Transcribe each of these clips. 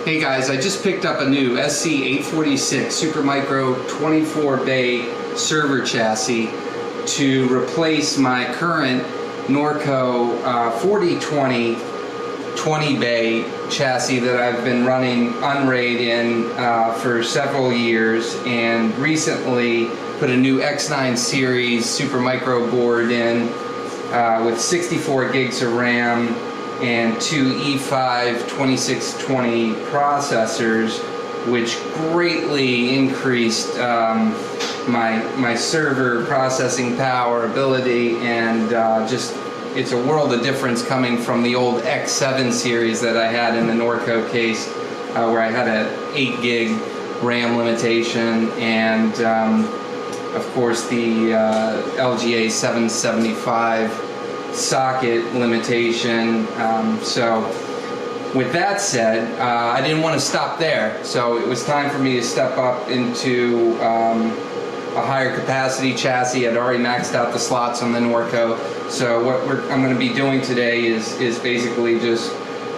Hey guys, I just picked up a new SC-846 Supermicro 24 bay server chassis to replace my current Norco 4020 20 bay chassis that I've been running unRAID in for several years, and recently put a new X9 series Supermicro board in with 64 gigs of RAM and two E5 2620 processors, which greatly increased my server processing power ability, and just it's a world of difference coming from the old X7 series that I had in the Norco case, where I had an 8 gig RAM limitation, and of course the LGA 775 socket limitation. So with that said, I didn't want to stop there, so it was time for me to step up into a higher capacity chassis. I'd already maxed out the slots on the Norco, so what I'm going to be doing today is basically just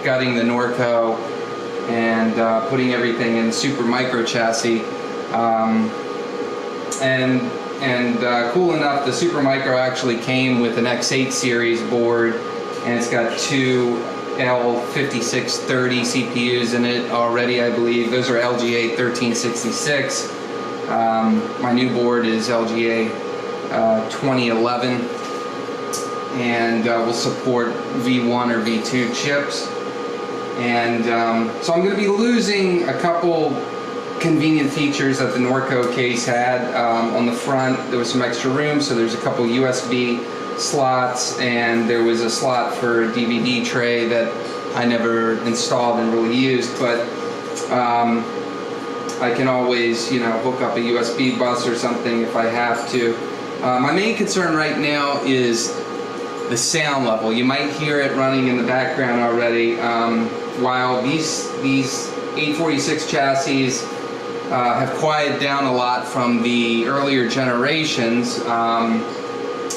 gutting the Norco and putting everything in Supermicro chassis. And cool enough, the Supermicro actually came with an X8 series board, and it's got two L5630 CPUs in it already, I believe. Those are LGA 1366. My new board is LGA 2011, and will support V1 or V2 chips. And so I'm going to be losing a couple convenient features that the Norco case had. On the front there was some extra room, so there's a couple USB slots, and there was a slot for a DVD tray that I never installed and really used, but I can always, you know, hook up a USB bus or something if I have to. My main concern right now is the sound level. You might hear it running in the background already. While these 846 chassis have quieted down a lot from the earlier generations,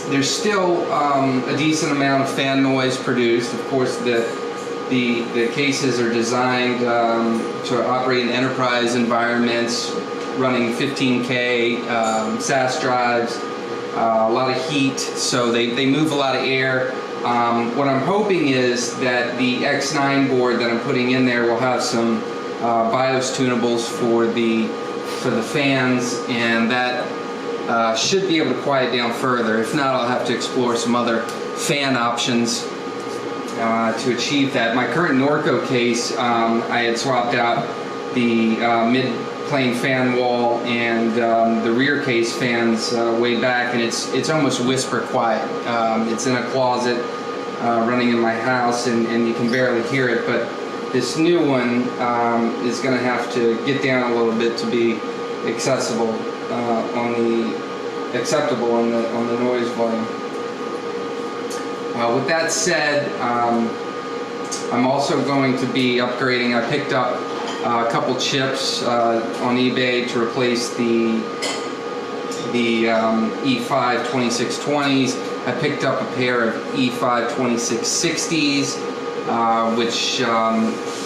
there's still a decent amount of fan noise produced. Of course, the cases are designed to operate in enterprise environments, running 15K SAS drives, a lot of heat, so they move a lot of air. What I'm hoping is that the X9 board that I'm putting in there will have some BIOS tunables for the fans, and that should be able to quiet down further. If not, I'll have to explore some other fan options to achieve that. My current Norco case, I had swapped out the mid-plane fan wall and the rear case fans way back, and it's almost whisper quiet. It's in a closet running in my house, and you can barely hear it, but this new one is going to have to get down a little bit to be acceptable on the noise volume. With that said, I'm also going to be upgrading. I picked up a couple chips on eBay to replace the E5 2620s. I picked up a pair of E5 2660s, which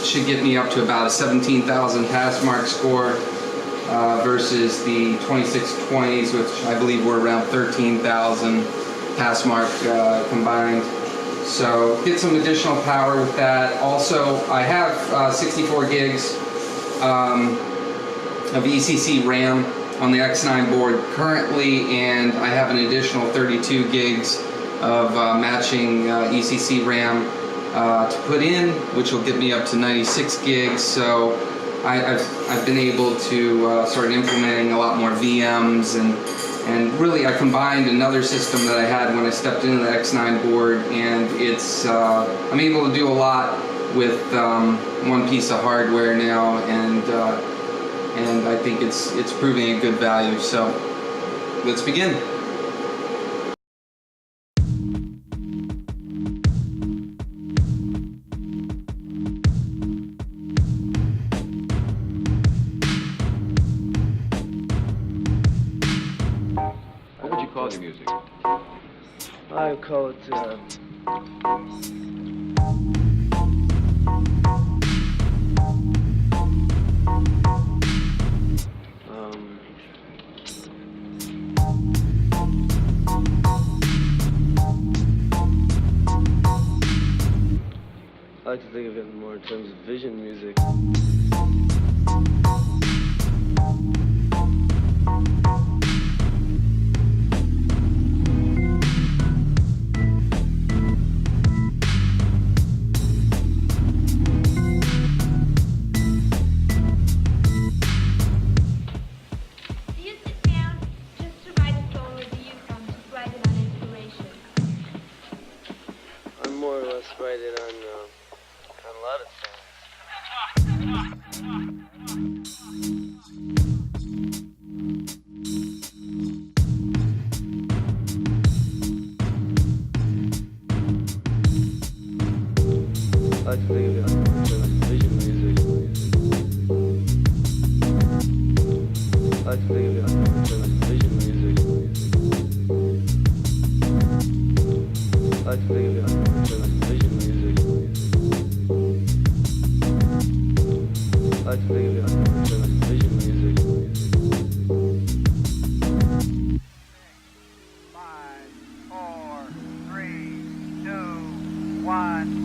should get me up to about a 17,000 pass mark score versus the 2620s, which I believe were around 13,000 pass mark combined. So get some additional power with that. Also, I have 64 gigs of ECC Ram on the X9 board currently, and I have an additional 32 gigs of matching ECC Ram to put in, which will get me up to 96 gigs. So I've been able to start implementing a lot more VMs, and really I combined another system that I had when I stepped into the X9 board, and it's I'm able to do a lot with one piece of hardware now, and I think it's proving a good value. So let's begin. What would you call your music? I would call it in terms of vision music. Do you sit down just to write a song, or do you just write it on inspiration? I'm more or less writing on a lot of songs. I like to think of it in terms of vision music. I like to think of it in terms of vision music. I like to think of it in terms of vision music. I like to think of it in terms of vision music. 5, 4, 3, 2, 1.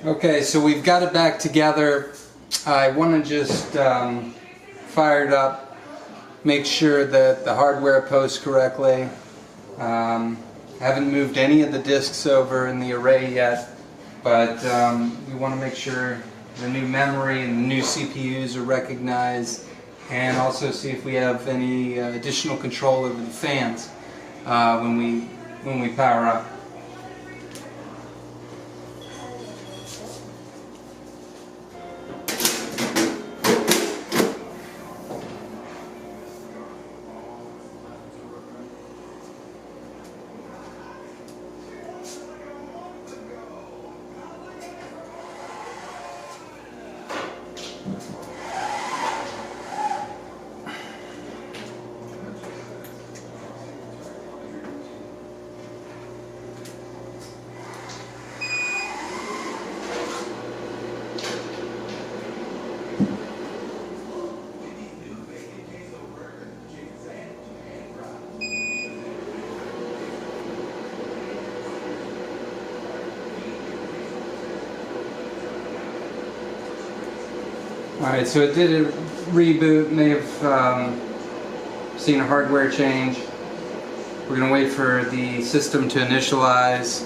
Okay, so we've got it back together. I want to just fire it up, make sure that the hardware posts correctly. Haven't moved any of the disks over in the array yet, but we want to make sure the new memory and the new CPUs are recognized, and also see if we have any additional control over the fans when we power up. Alright, so it did a reboot, may have seen a hardware change. We're going to wait for the system to initialize.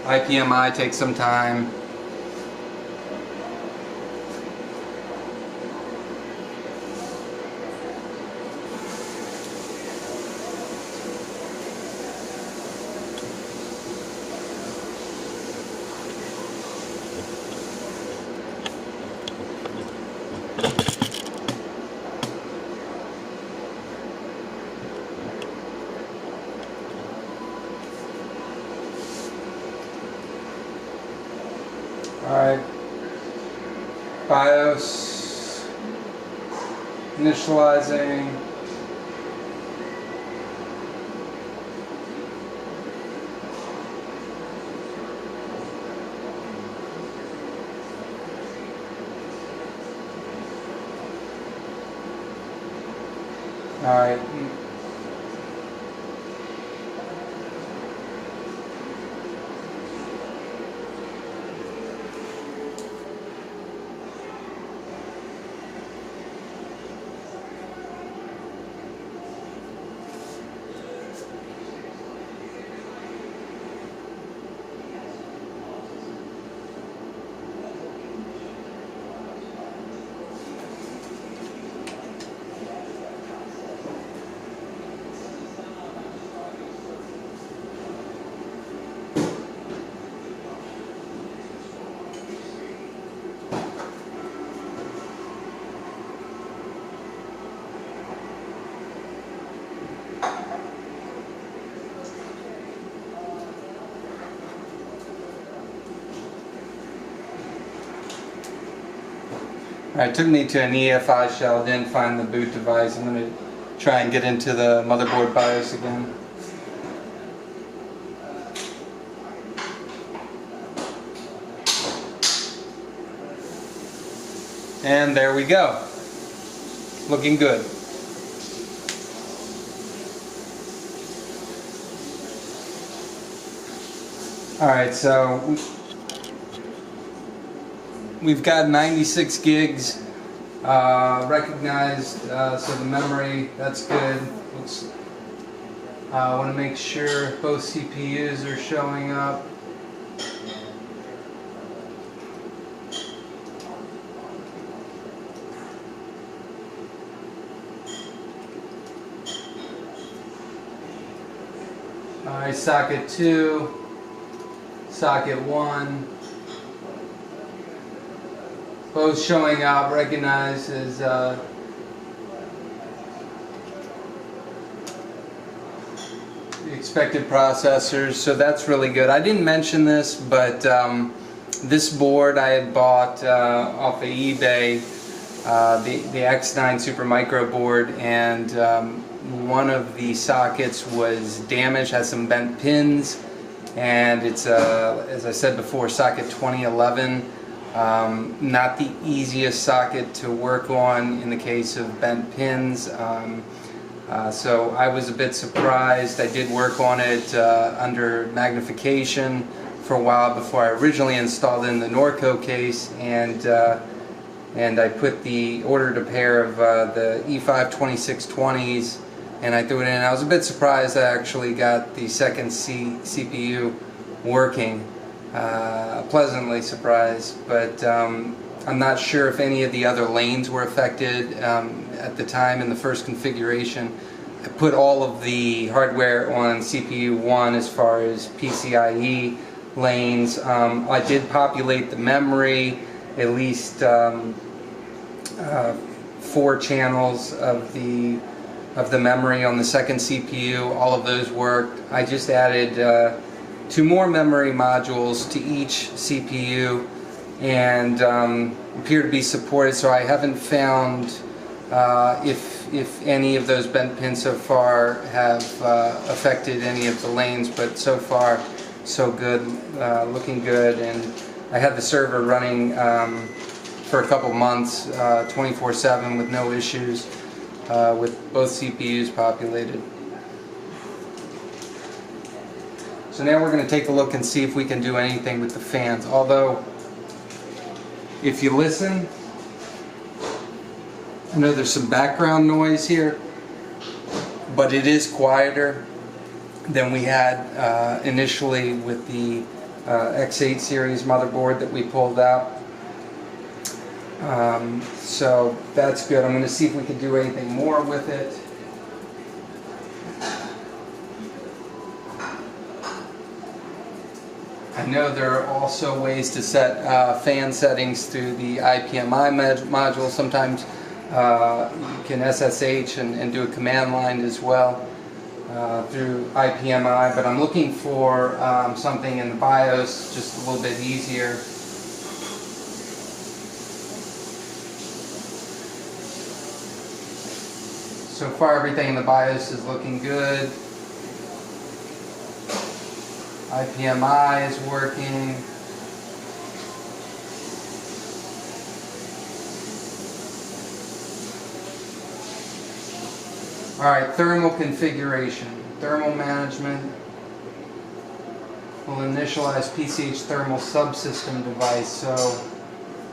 IPMI takes some time. Alright, BIOS initializing. Alright. It took me to an EFI shell, didn't find the boot device. I'm going to try and get into the motherboard BIOS again. And there we go. Looking good. Alright, so we've got 96 gigs recognized, so the memory, that's good. I want to make sure both CPUs are showing up. Alright, socket 2, socket 1. Both showing up, recognized as the expected processors, so that's really good. I didn't mention this, but this board I had bought off of eBay, the X9 Supermicro board, and one of the sockets was damaged, has some bent pins, and it's as I said before, socket 2011. Not the easiest socket to work on in the case of bent pins, so I was a bit surprised. I did work on it under magnification for a while before I originally installed in the Norco case, and I ordered a pair of the E5 2620s, and I threw it in. I was a bit surprised I actually got the second CPU working. Pleasantly surprised, but I'm not sure if any of the other lanes were affected at the time in the first configuration. I put all of the hardware on CPU 1 as far as PCIe lanes. I did populate the memory, at least 4 channels of the memory on the second CPU. All of those worked. I just added 2 more memory modules to each CPU, and appear to be supported, so I haven't found if any of those bent pins so far have affected any of the lanes, but so far so good, looking good. And I had the server running for a couple months 24/7 with no issues, with both CPUs populated. So now we're going to take a look and see if we can do anything with the fans. Although, if you listen, I know there's some background noise here, but it is quieter than we had initially with the X8 series motherboard that we pulled out. So that's good. I'm going to see if we can do anything more with it. I know there are also ways to set fan settings through the IPMI module. Sometimes you can SSH and do a command line as well through IPMI, but I'm looking for something in the BIOS just a little bit easier. So far everything in the BIOS is looking good. IPMI is working. Alright, thermal configuration. Thermal management. We'll initialize PCH thermal subsystem device, so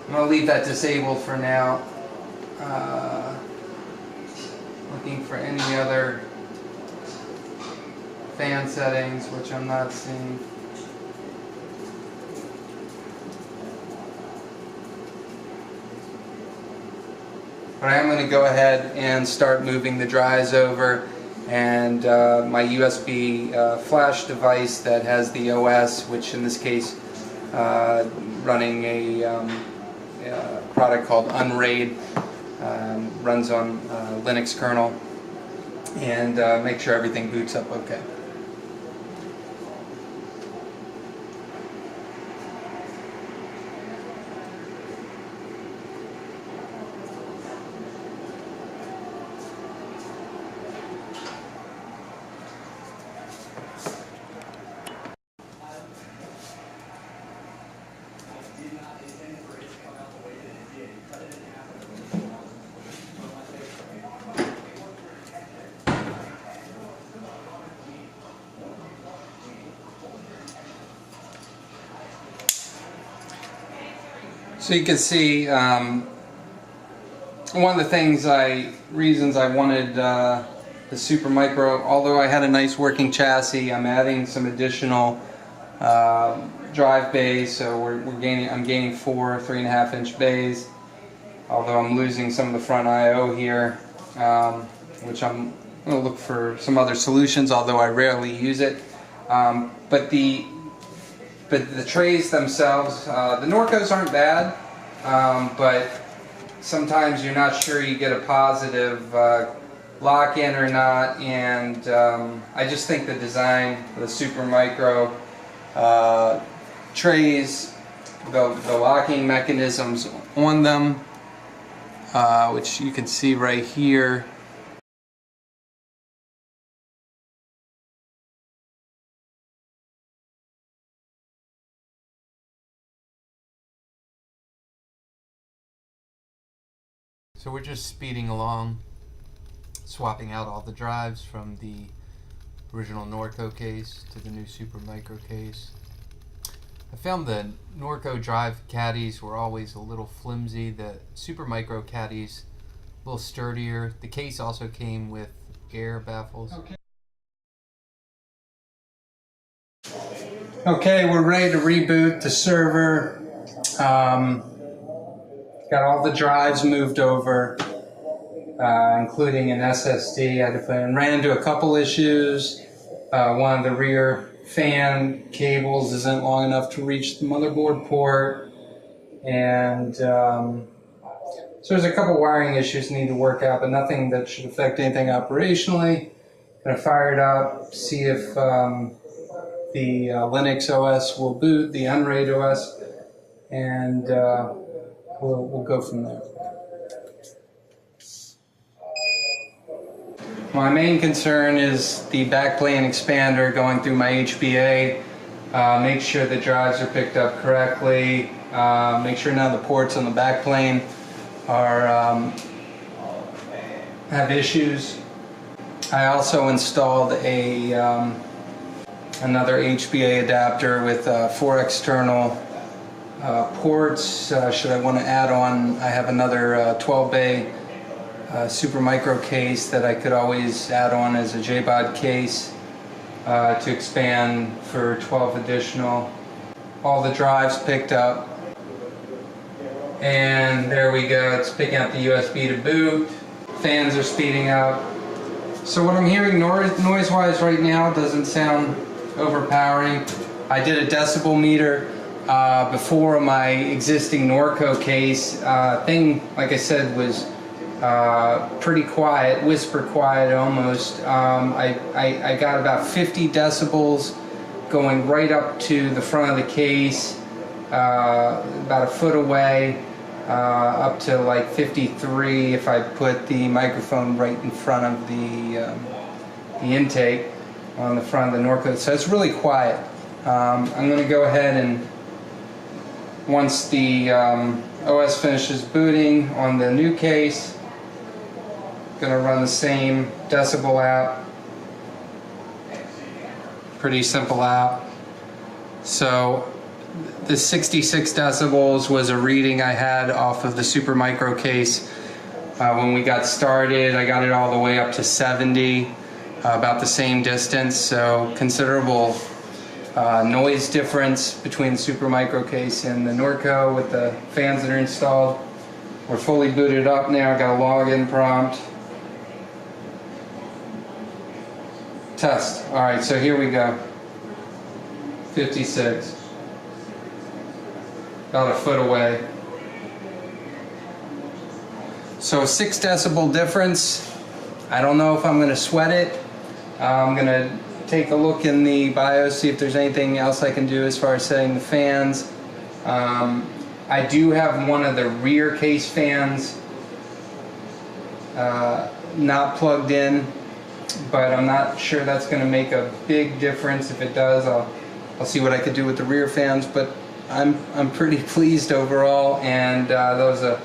I'm going to leave that disabled for now. Looking for any other fan settings, which I'm not seeing. But I am going to go ahead and start moving the drives over, and my USB flash device that has the OS, which in this case running a product called unRAID, runs on Linux kernel, and make sure everything boots up okay. So you can see one of the reasons I wanted the Supermicro, although I had a nice working chassis, I'm adding some additional drive bays, so I'm gaining 4 3.5 inch bays, although I'm losing some of the front I/O here, which I'm going to look for some other solutions, although I rarely use it. But the trays themselves, the Norcos aren't bad, but sometimes you're not sure you get a positive lock-in or not, and I just think the design of the Supermicro trays, the locking mechanisms on them, which you can see right here, so we're just speeding along, swapping out all the drives from the original Norco case to the new Supermicro case. I found the Norco drive caddies were always a little flimsy. The Supermicro caddies a little sturdier. The case also came with air baffles. Okay, we're ready to reboot the server. Got all the drives moved over, including an SSD. I had to put in. Ran into a couple issues. One of the rear fan cables isn't long enough to reach the motherboard port, and so there's a couple wiring issues that need to work out, but nothing that should affect anything operationally. Gonna fire it up, see if the Linux OS will boot, the unRAID OS, and we'll go from there. My main concern is the backplane expander going through my HBA. Make sure the drives are picked up correctly. Make sure none of the ports on the backplane are have issues. I also installed a another HBA adapter with 4 external ports. Should I want to add on, I have another 12-bay Supermicro case that I could always add on as a JBOD case to expand for 12 additional. All the drives picked up, and there we go. It's picking up the USB to boot. Fans are speeding up. So what I'm hearing noise-wise right now doesn't sound overpowering. I did a decibel meter before my existing Norco case. Thing, like I said, was pretty quiet, whisper quiet almost. I got about 50 decibels going right up to the front of the case, about a foot away, up to like 53 if I put the microphone right in front of the intake on the front of the Norco. So it's really quiet. I'm going to go ahead and once the OS finishes booting on the new case, going to run the same decibel app. Pretty simple app. So the 66 decibels was a reading I had off of the Supermicro case. When we got started, I got it all the way up to 70, about the same distance, so considerable noise difference between the Supermicro case and the Norco with the fans that are installed. We're fully booted up now, got a login prompt. Test. Alright, so here we go. 56. About a foot away. So 6 decibel difference. I don't know if I'm going to sweat it. I'm going to take a look in the BIOS, see if there's anything else I can do as far as setting the fans. I do have one of the rear case fans not plugged in, but I'm not sure that's going to make a big difference. If it does, I'll see what I could do with the rear fans, but I'm pretty pleased overall, and that was a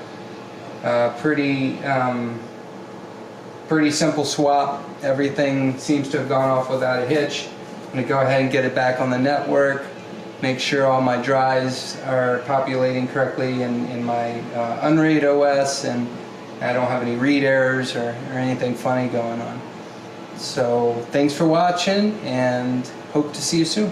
pretty simple swap. Everything seems to have gone off without a hitch. I'm going to go ahead and get it back on the network, make sure all my drives are populating correctly in my unRAID OS, and I don't have any read errors or anything funny going on. So thanks for watching, and hope to see you soon.